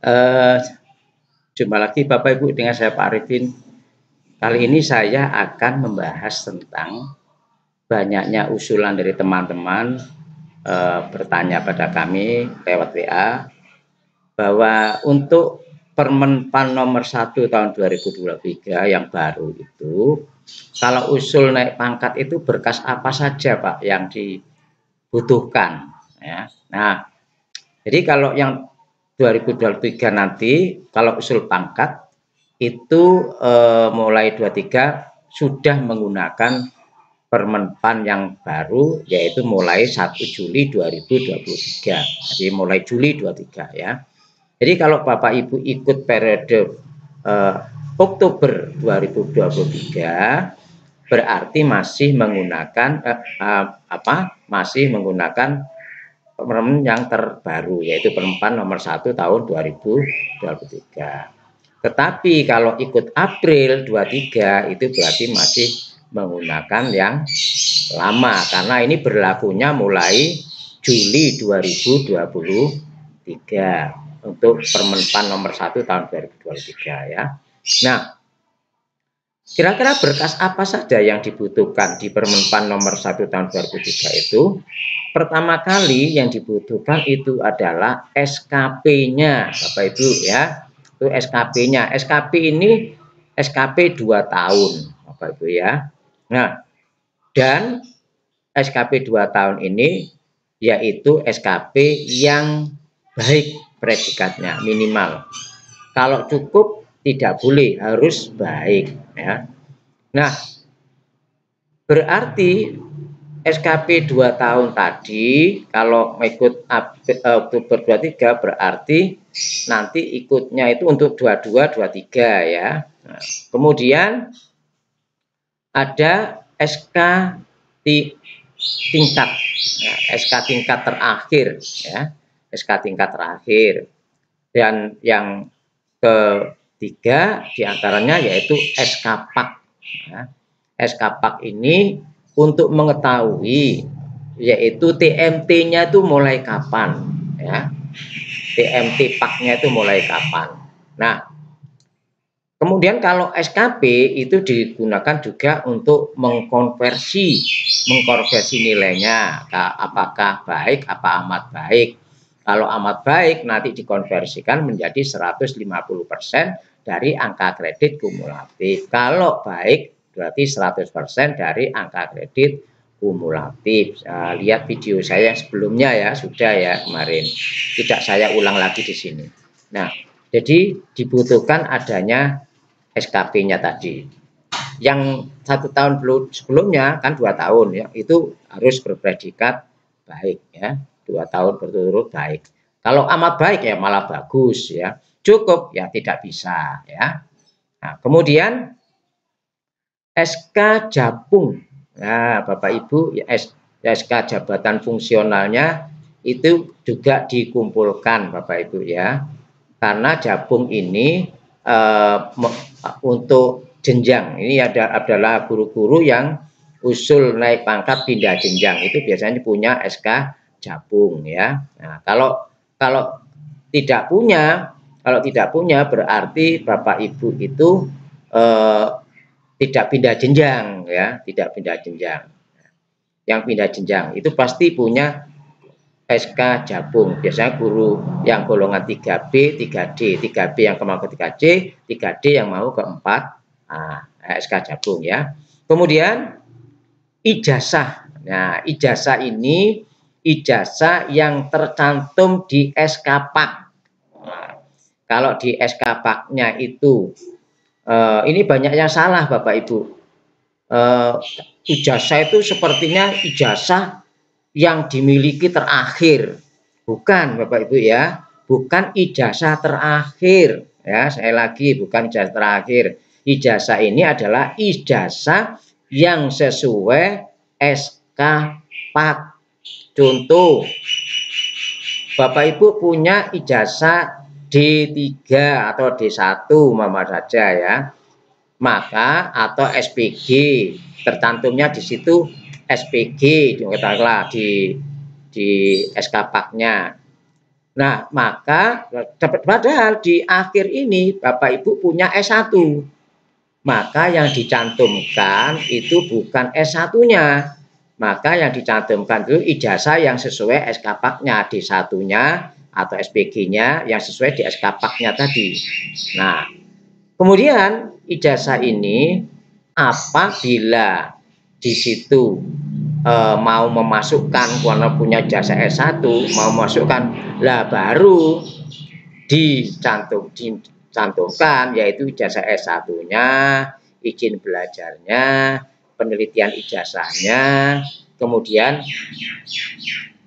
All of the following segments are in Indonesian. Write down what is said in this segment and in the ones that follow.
Eh, Jumpa lagi Bapak Ibu dengan saya Pak Arifin. Kali ini saya akan membahas tentang banyaknya usulan dari teman-teman bertanya pada kami lewat WA bahwa untuk Permenpan nomor 1 tahun 2023 yang baru itu, kalau usul naik pangkat itu berkas apa saja Pak yang dibutuhkan ya. Nah, jadi kalau yang 2023 nanti kalau usul pangkat itu mulai 23 sudah menggunakan Permenpan yang baru, yaitu mulai 1 Juli 2023. Jadi mulai Juli 23 ya. Jadi kalau Bapak Ibu ikut periode Oktober 2023 berarti masih menggunakan masih menggunakan Permen yang terbaru, yaitu Permen nomor 1 tahun 2023. Tetapi kalau ikut April 23 itu berarti masih menggunakan yang lama, karena ini berlakunya mulai Juli 2023 untuk Permenpan nomor 1 tahun 2023 ya. Nah, kira-kira berkas apa saja yang dibutuhkan di Permenpan nomor 1 tahun 2003 itu? Pertama kali yang dibutuhkan itu adalah SKP-nya, Bapak Ibu ya. Itu SKP-nya. SKP ini SKP 2 tahun, Bapak Ibu ya. Nah, dan SKP 2 tahun ini yaitu SKP yang baik predikatnya minimal. Kalau cukup tidak boleh, harus baik ya. Nah, berarti SKP 2 tahun tadi kalau ikut Oktober 23 berarti nanti ikutnya itu untuk 22 23 ya. Nah, kemudian ada SK tingkat ya, SK tingkat terakhir ya, SK tingkat terakhir. Dan yang ketiga diantaranya yaitu SKPAK ya. SKPAK ini untuk mengetahui yaitu TMT-nya itu mulai kapan ya, TMT PAK-nya itu mulai kapan. Nah, kemudian kalau SKP itu digunakan juga untuk mengkonversi nilainya, apakah baik apa amat baik. Kalau amat baik nanti dikonversikan menjadi 150% dari angka kredit kumulatif. Kalau baik berarti 100% dari angka kredit kumulatif. Lihat video saya sebelumnya ya, sudah ya kemarin. Tidak saya ulang lagi di sini. Nah, jadi dibutuhkan adanya SKP-nya tadi. Yang 1 tahun sebelumnya kan 2 tahun ya, itu harus berpredikat baik ya, 2 tahun berturut-turut baik. Kalau amat baik ya malah bagus ya, cukup ya tidak bisa ya. Nah, kemudian SK Japung. Nah, Bapak Ibu, SK jabatan fungsionalnya itu juga dikumpulkan Bapak Ibu ya. Karena Japung ini untuk jenjang, ini adalah guru-guru yang usul naik pangkat pindah jenjang itu biasanya punya SK Japung ya. Nah, kalau tidak punya berarti Bapak Ibu itu tidak pindah jenjang ya, tidak pindah jenjang. Yang pindah jenjang itu pasti punya SK Japung. Biasanya guru yang golongan 3B, 3D, 3B yang mau ke 3C, 3D yang mau ke 4 SK Japung ya. Kemudian ijazah. Nah, ijazah ini ijazah yang tercantum di SK PAK. Nah, kalau di SK PAK-nya itu ini banyak yang salah Bapak Ibu. Ijazah itu sepertinya ijazah yang dimiliki terakhir. Bukan Bapak Ibu ya, bukan ijazah terakhir ya. Saya lagi, bukan ijazah terakhir. Ijazah ini adalah ijazah yang sesuai SK PAK. Contoh, Bapak Ibu punya ijazah D3 atau D1 mama saja ya. Maka atau SPG, tercantumnya di situ SPG, katakanlah di SK PAK-nya. Nah, maka padahal di akhir ini Bapak Ibu punya S1. Maka yang dicantumkan itu bukan S1-nya. Maka yang dicantumkan itu ijazah yang sesuai SK Pak-nya, D1-nya atau SPG-nya yang sesuai di SK Pak-nya tadi. Nah, kemudian ijazah ini apabila di situ mau memasukkan karena punya jasa S1 mau memasukkan lah baru dicantumkan yaitu ijazah S1-nya, izin belajarnya, penelitian ijazahnya, kemudian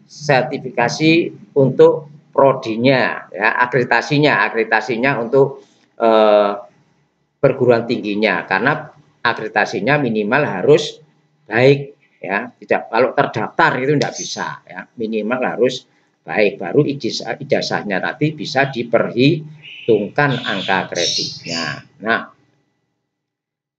sertifikasi untuk prodinya, ya, akreditasinya untuk perguruan tingginya, karena akreditasinya minimal harus baik, ya, tidak kalau terdaftar itu tidak bisa, ya, minimal harus baik, baru ijazahnya nanti bisa diperhitungkan angka kreditnya. Nah,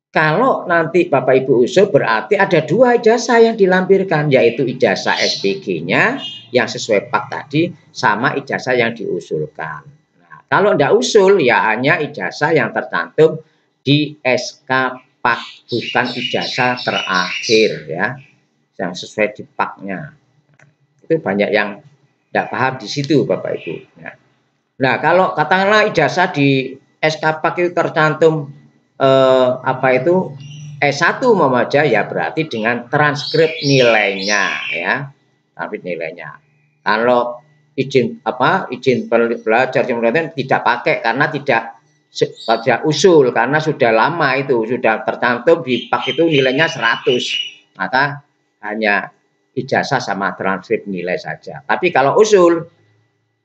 kalau nanti Bapak Ibu usul berarti ada 2 ijazah yang dilampirkan, yaitu ijazah SPG-nya yang sesuai Pak tadi sama ijazah yang diusulkan. Nah, kalau tidak usul ya hanya ijazah yang tercantum di SK Pak, bukan ijazah terakhir, ya, yang sesuai di Pak-nya. Itu banyak yang tidak paham di situ Bapak Ibu. Nah, kalau katakanlah ijazah di SK Pak itu tercantum S1 memaja, ya berarti dengan transkrip nilainya, ya, transkrip nilainya. Kalau izin belajar tidak pakai karena tidak usul, karena sudah lama itu sudah tercantum di Pak itu nilainya 100, maka hanya ijazah sama transkrip nilai saja. Tapi kalau usul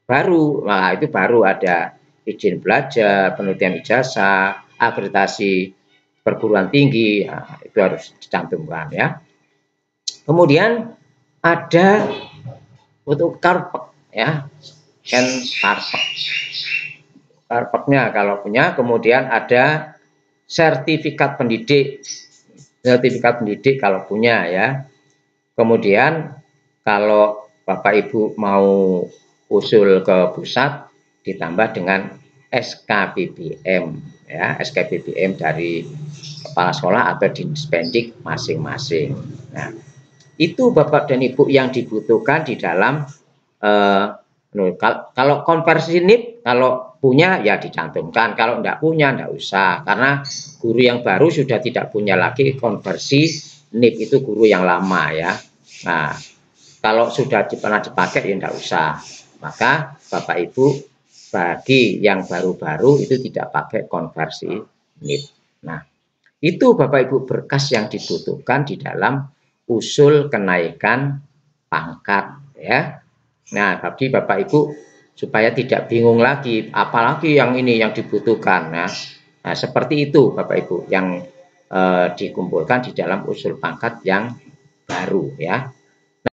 baru, nah itu baru ada izin belajar, penelitian ijazah, akreditasi perguruan tinggi, nah, itu harus dicantumkan, ya. Kemudian ada untuk karpet, ya, kan karpetnya kalau punya, kemudian ada sertifikat pendidik kalau punya, ya. Kemudian kalau Bapak Ibu mau usul ke pusat ditambah dengan SKBBM, ya, SKBBM dari kepala sekolah atau Dinspendik masing-masing. Nah, itu Bapak dan Ibu yang dibutuhkan di dalam kalau konversi NIP kalau punya ya dicantumkan, kalau enggak punya enggak usah, karena guru yang baru sudah tidak punya lagi konversi NIP, itu guru yang lama, ya. Nah, kalau sudah pernah dipakai ya enggak usah. Maka Bapak Ibu bagi yang baru-baru itu tidak pakai konversi NIP. Nah, itu Bapak Ibu berkas yang dibutuhkan di dalam usul kenaikan pangkat, ya. Nah, tapi Bapak Ibu supaya tidak bingung lagi, apalagi yang ini yang dibutuhkan. Nah, seperti itu Bapak Ibu yang dikumpulkan di dalam usul pangkat yang baru, ya.